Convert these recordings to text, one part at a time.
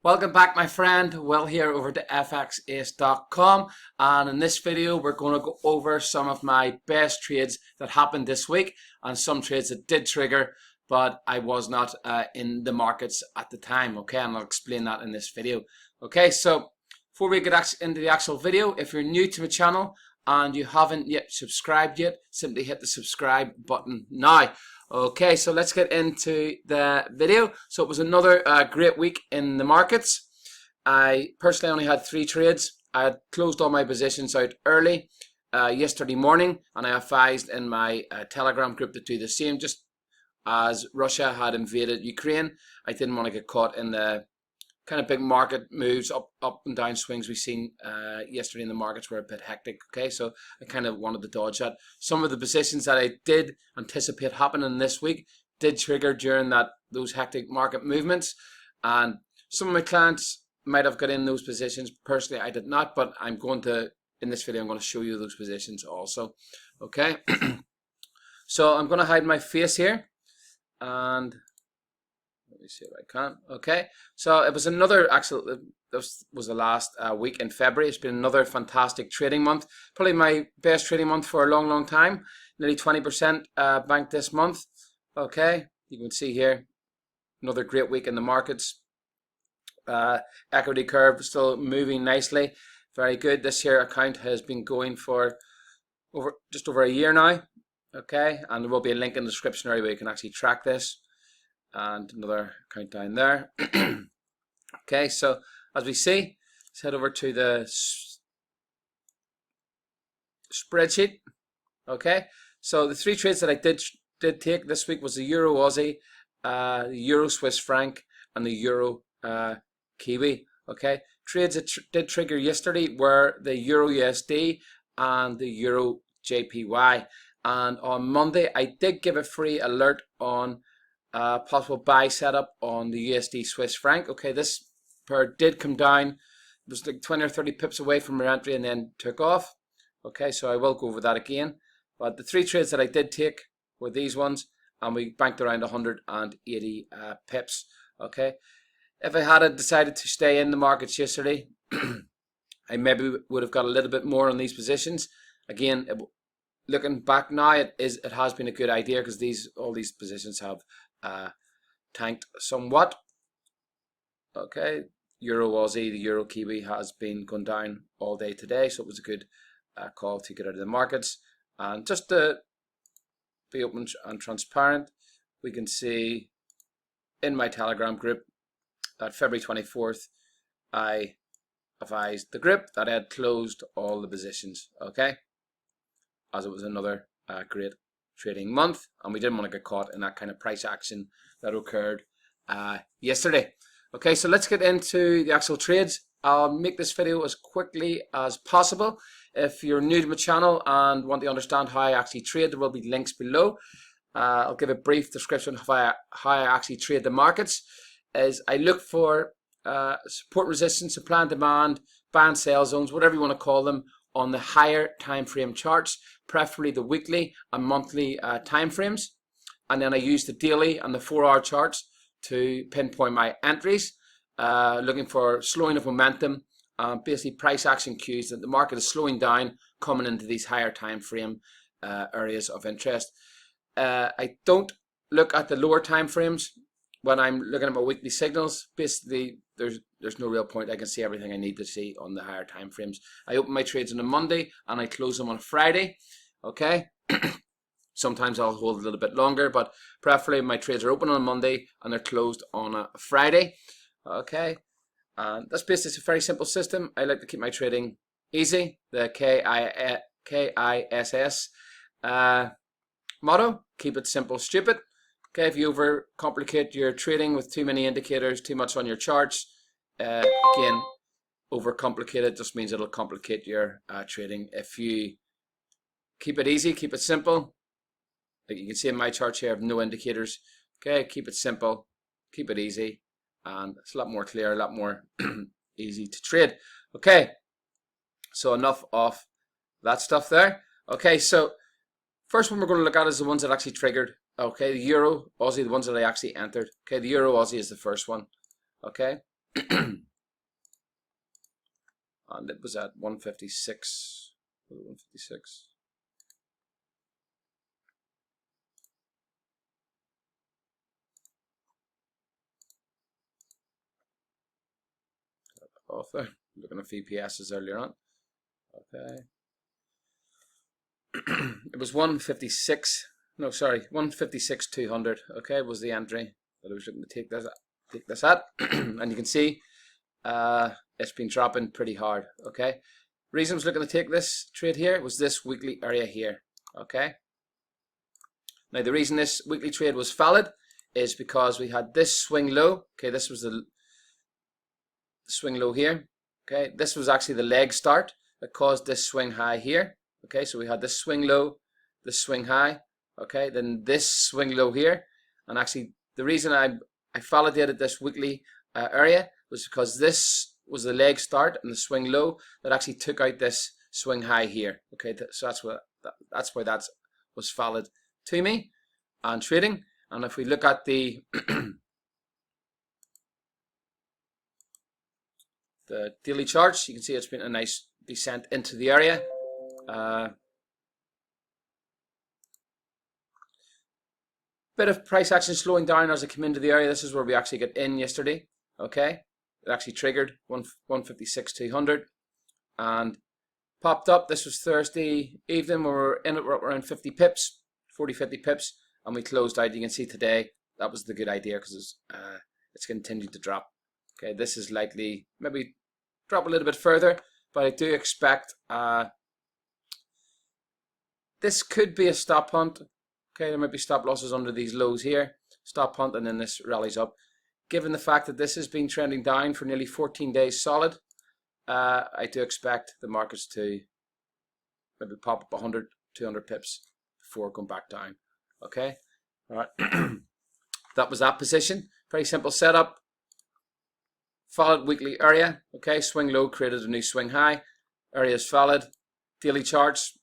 Welcome back, my friend. Will here over to FXAUUSD.com, and in this video we're going to go over some of my best trades that happened this week and some trades that did trigger but I was not in the markets at the time. Okay, and I'll explain that in this video. Okay, so before we get into the actual video, if you're new to my channel and you haven't yet subscribed yet, simply hit the subscribe button now. Okay, so let's get into the video. So it was another great week in the markets. I personally only had 3 trades. I had closed all my positions out early yesterday morning, and I advised in my Telegram group to do the same. Just as Russia had invaded Ukraine, I didn't want to get caught in the kind of big market moves, up and down swings we've seen yesterday in the markets were a bit hectic. Okay, so I kind of wanted to dodge that. Some of the positions that I did anticipate happening this week did trigger during those hectic market movements, and some of my clients might have got in those positions. Personally, I did not, but in this video I'm going to show you those positions also. Okay, so I'm going to hide my face here, and let me see if I can. Okay, so it was this was the last week in February. It's been another fantastic trading month. Probably my best trading month for a long time. Nearly 20% banked this month. Okay, you can see here, another great week in the markets. Equity curve still moving nicely. Very good. This here account has been going for just over a year now. Okay, and there will be a link in the description area where you can actually track this. And another account down there. Okay, so as we see, let's head over to the spreadsheet. Okay, so the 3 trades that I did take this week was the Euro Aussie, the Euro Swiss Franc, and the Euro Kiwi. Okay, trades that did trigger yesterday were the Euro USD and the Euro JPY. And on Monday, I did give a free alert on possible buy setup on the USD Swiss Franc. Okay, this pair did come down. It was like 20 or 30 pips away from your entry and then took off. Okay, so I will go over that again. But the 3 trades that I did take were these ones, and we banked around 180 pips. Okay, if I had decided to stay in the markets yesterday, I maybe would have got a little bit more on these positions. Again, looking back now, it has been a good idea because all these positions have tanked somewhat. Okay, Euro Aussie, the Euro Kiwi has been going down all day today, so it was a good call to get out of the markets. And just to be open and transparent, we can see in my Telegram group that February 24th, I advised the group that I had closed all the positions. Okay, as it was another great trading month, and we didn't want to get caught in that kind of price action that occurred yesterday. Okay, so let's get into the actual trades. I'll make this video as quickly as possible. If you're new to my channel and want to understand how I actually trade, there will be links below. I'll give a brief description of how I actually trade the markets. I look for support, resistance, supply and demand, buy and sell zones, whatever you want to call them, on the higher time frame charts, preferably the weekly and monthly time frames. And then I use the daily and the 4-hour charts to pinpoint my entries, looking for slowing of momentum, basically price action cues that the market is slowing down, coming into these higher time frame areas of interest. I don't look at the lower time frames when I'm looking at my weekly signals. Basically, there's no real point. I can see everything I need to see on the higher time frames. I open my trades on a Monday and I close them on a Friday. Okay. Sometimes I'll hold a little bit longer, but preferably my trades are open on a Monday and they're closed on a Friday. Okay, and that's basically a very simple system. I like to keep my trading easy. The KISS motto: keep it simple, stupid. Okay, if you overcomplicate your trading with too many indicators, too much on your charts, again, overcomplicated just means it'll complicate your trading. If you keep it easy, keep it simple. Like you can see in my charts here, I have no indicators. Okay, keep it simple, keep it easy, and it's a lot more clear, a lot more easy to trade. Okay, so enough of that stuff there. Okay, so first one we're going to look at is the ones that actually triggered. Okay, the Euro Aussie, the ones that I actually entered. Okay, the Euro Aussie is the first one. Okay, And it was at 156. 156. Off there. Looking at VPSs earlier on. Okay. It was 156. No, sorry, 156,200. Okay, was the entry that I was looking to take this at, and you can see it's been dropping pretty hard. Okay, reason I was looking to take this trade here was this weekly area here. Okay, now the reason this weekly trade was valid is because we had this swing low. Okay, this was the swing low here. Okay, this was actually the leg start that caused this swing high here. Okay, so we had this swing low, this swing high. Okay, then this swing low here, and actually the reason I validated this weekly area was because this was the leg start and the swing low that actually took out this swing high here. Okay, so that's why that was valid to me and trading. And if we look at the the daily charts, you can see it's been a nice descent into the area. Bit of price action slowing down as I come into the area. This is where we actually got in yesterday. Okay, it actually triggered 156,200 and popped up. This was Thursday evening. We were in it around 50 pips, 40-50 pips, and we closed out. You can see today that was the good idea because it's continued to drop. Okay, this is likely maybe drop a little bit further, but I do expect this could be a stop hunt. Okay, there might be stop losses under these lows here, stop hunt, and then this rallies up. Given the fact that this has been trending down for nearly 14 days solid, I do expect the markets to maybe pop up 100, 200 pips before going back down. Okay, all right. That was that position. Very simple setup. Followed weekly area. Okay, swing low created a new swing high. Area is followed. Daily charts.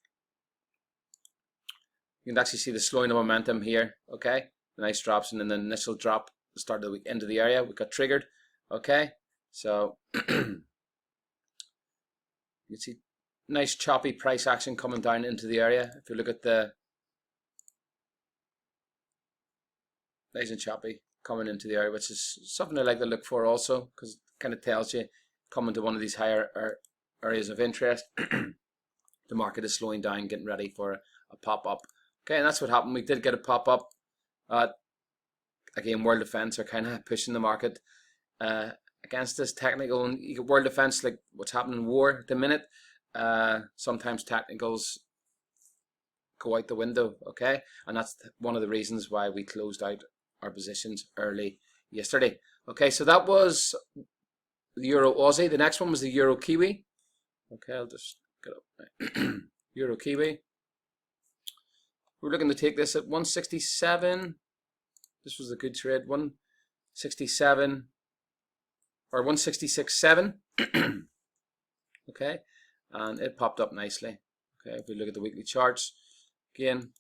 You can actually see the slowing of momentum here. Okay, nice drops, and then the initial drop, the start of the week into the area, we got triggered. Okay, so you can see nice choppy price action coming down into the area. If you look at the nice and choppy coming into the area, which is something I like to look for also, because it kind of tells you coming to one of these higher areas of interest. The market is slowing down, getting ready for a pop up. Okay, and that's what happened. We did get a pop up. Again, World Defense are kind of pushing the market against this technical. And you get World Defense, like what's happening in war at the minute. Sometimes technicals go out the window. Okay, and that's one of the reasons why we closed out our positions early yesterday. Okay, so that was the Euro Aussie. The next one was the Euro Kiwi. Okay, I'll just get up. Euro Kiwi. We're looking to take this at 167. This was a good trade. 167 or 166.7. Okay, and it popped up nicely. Okay, if we look at the weekly charts again,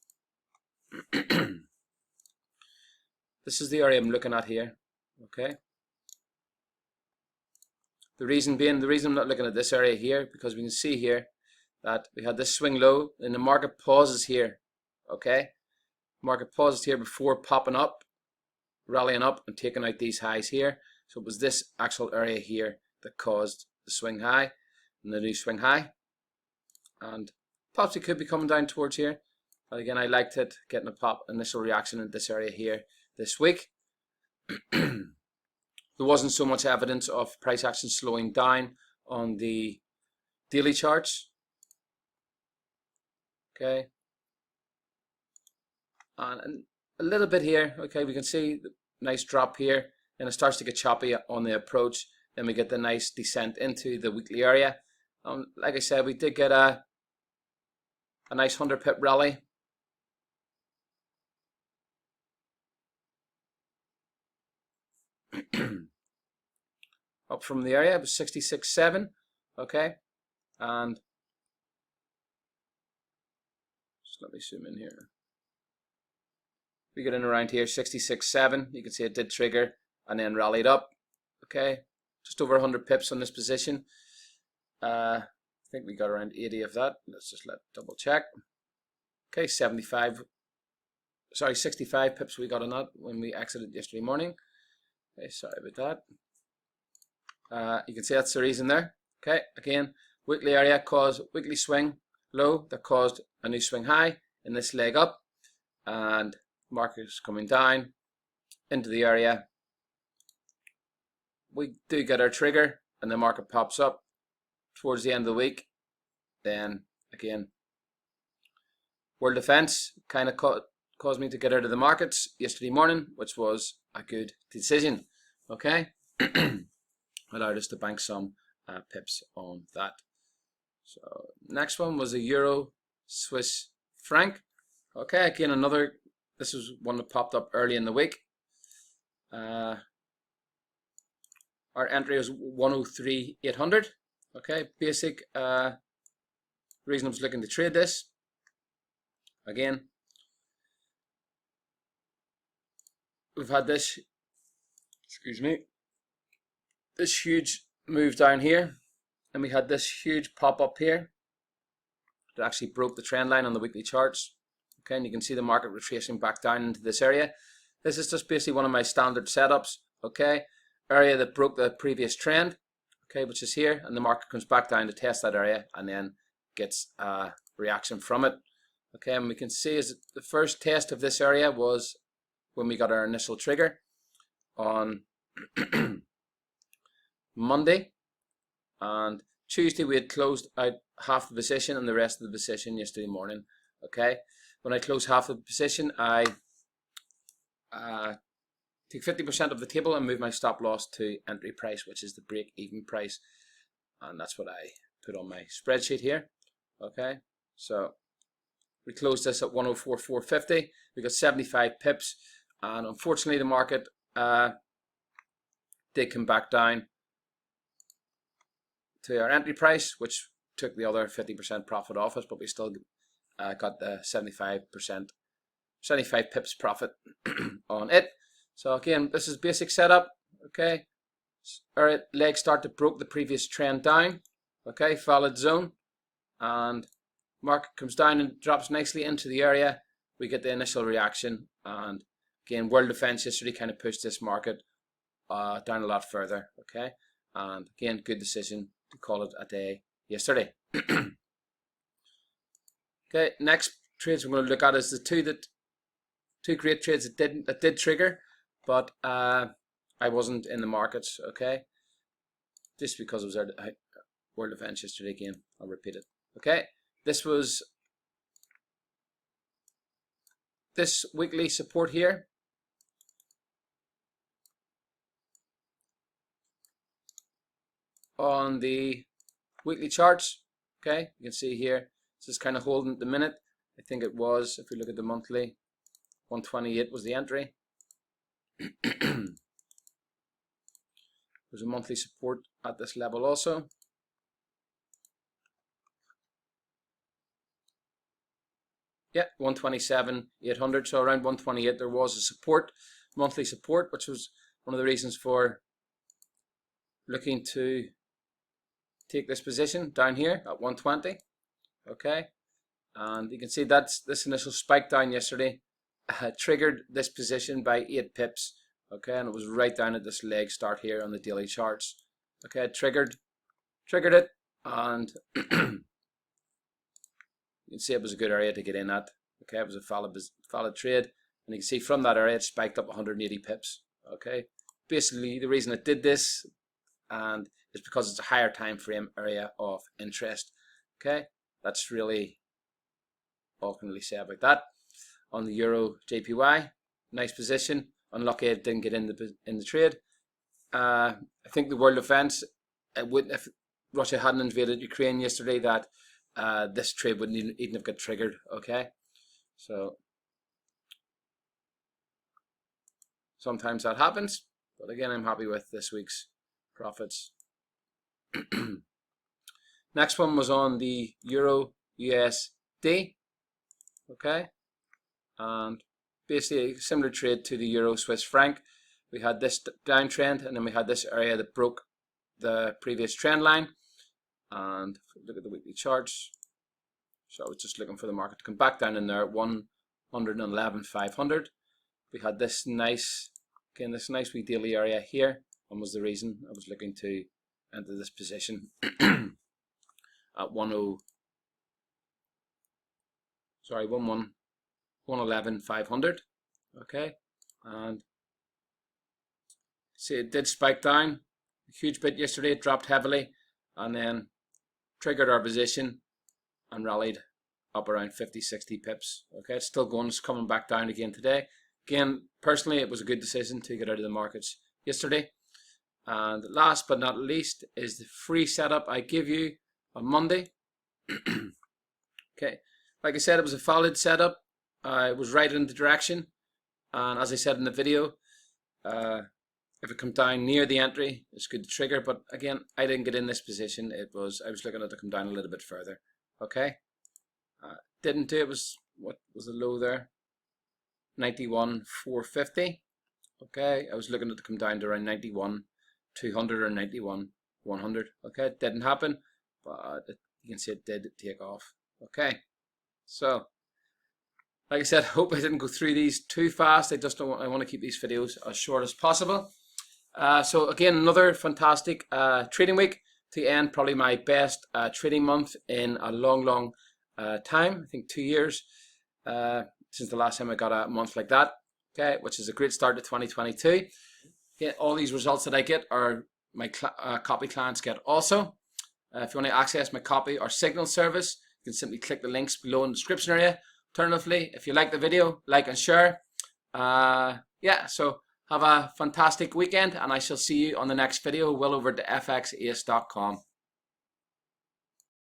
this is the area I'm looking at here. Okay, the reason I'm not looking at this area here, because we can see here that we had this swing low and the market pauses here. Okay, market pauses here before popping up, rallying up and taking out these highs here. So it was this actual area here that caused the swing high and the new swing high, and possibly could be coming down towards here. But again, I liked it getting a pop initial reaction in this area here this week. There wasn't so much evidence of price action slowing down on the daily charts. Okay, and a little bit here. Okay, we can see the nice drop here, and it starts to get choppy on the approach. Then we get the nice descent into the weekly area. Like I said, we did get a nice 100 pip rally. Up from the area, it was 66.7. Okay, and just let me zoom in here. We get in around here, 66.7. You can see it did trigger and then rallied up. Okay, just over 100 pips on this position. I think we got around 80 of that. Let's just double check. Okay, 65 pips we got on that when we exited yesterday morning. Okay, sorry about that. You can see that's the reason there. Okay, again, weekly area caused weekly swing low that caused a new swing high in this leg up, and market is coming down into the area. We do get our trigger and the market pops up towards the end of the week. Then again, world events kind of caused me to get out of the markets yesterday morning, which was a good decision. Okay, allowed us to bank some pips on that. So next one was a Euro Swiss Franc. Okay, again this was one that popped up early in the week. Our entry was 103,800. Okay, basic reason I was looking to trade this. Again, we've had this, this huge move down here, and we had this huge pop up here that actually broke the trend line on the weekly charts. Okay, and you can see the market retracing back down into this area. This is just basically one of my standard setups. Okay, area that broke the previous trend, okay, which is here, and the market comes back down to test that area and then gets a reaction from it. Okay, and we can see is the first test of this area was when we got our initial trigger on Monday, and Tuesday we had closed out half the position and the rest of the position yesterday morning. Okay, when I close half the position, I take 50% of the table and move my stop loss to entry price, which is the break even price, and that's what I put on my spreadsheet here. Okay, so we closed this at 104,450. We got 75 pips, and unfortunately the market did come back down to our entry price, which took the other 50% profit off us, but we still got the 75 pips profit on it. So again, this is basic setup. Okay, our leg start to broke the previous trend down. Okay, valid zone, and market comes down and drops nicely into the area. We get the initial reaction, and again, world defense yesterday kind of pushed this market down a lot further. Okay, and again, good decision to call it a day yesterday. Okay, next trades we're going to look at is the two great trades that did trigger, but I wasn't in the markets. Okay, just because I was at world events yesterday. Again, I'll repeat it. Okay, this was this weekly support here. On the weekly charts, okay, you can see here, this is kind of holding at the minute. I think it was, if we look at the monthly, 128 was the entry. There's a monthly support at this level also. Yeah, 127,800. So around 128 there was a support, monthly support, which was one of the reasons for looking to take this position down here at 120. Okay, and you can see that's this initial spike down yesterday triggered this position by 8 pips. Okay, and it was right down at this leg start here on the daily charts. Okay, triggered it, and you can see it was a good area to get in at. Okay, it was a valid trade, and you can see from that area it spiked up 180 pips. Okay, basically the reason it did this and is because it's a higher time frame area of interest. Okay, that's really all I can really say about that. On the Euro JPY, nice position. Unlucky it didn't get in the trade. I think the world events, if Russia hadn't invaded Ukraine yesterday, that this trade wouldn't even have got triggered. Okay, so sometimes that happens, but again, I'm happy with this week's profits. Next one was on the Euro USD. Okay, and basically a similar trade to the Euro Swiss Franc. We had this downtrend, and then we had this area that broke the previous trend line. And look at the weekly charts. So I was just looking for the market to come back down in there at 111,500. We had this nice, again, this nice wee daily area here, and was the reason I was looking to enter this position at 111,500. Okay, and see it did spike down a huge bit yesterday. It dropped heavily, and then triggered our position and rallied up around 50-60 pips. Okay, it's still going. It's coming back down again today. Again, personally, it was a good decision to get out of the markets yesterday. And last but not least is the free setup I give you on Monday. Okay, like I said, it was a valid setup. I was right in the direction, and as I said in the video, if it comes down near the entry, it's good to trigger. But again, I didn't get in this position. I was looking at it to come down a little bit further. Okay, didn't do it. What was the low there? 91,450. Okay, I was looking at it to come down to around 91,200 or 91,100. Okay, it didn't happen, but you can see it did take off. Okay, so like I said, hope I didn't go through these too fast. I want to keep these videos as short as possible. So again, another fantastic trading week to end probably my best trading month in a long time. I think 2 years since the last time I got a month like that. Okay, which is a great start to 2022. Okay, all these results that I get are my copy clients get also. If you want to access my copy or signal service, you can simply click the links below in the description area. Alternatively, if you like the video, like and share. Yeah, so have a fantastic weekend, and I shall see you on the next video. Well over to fxace.com.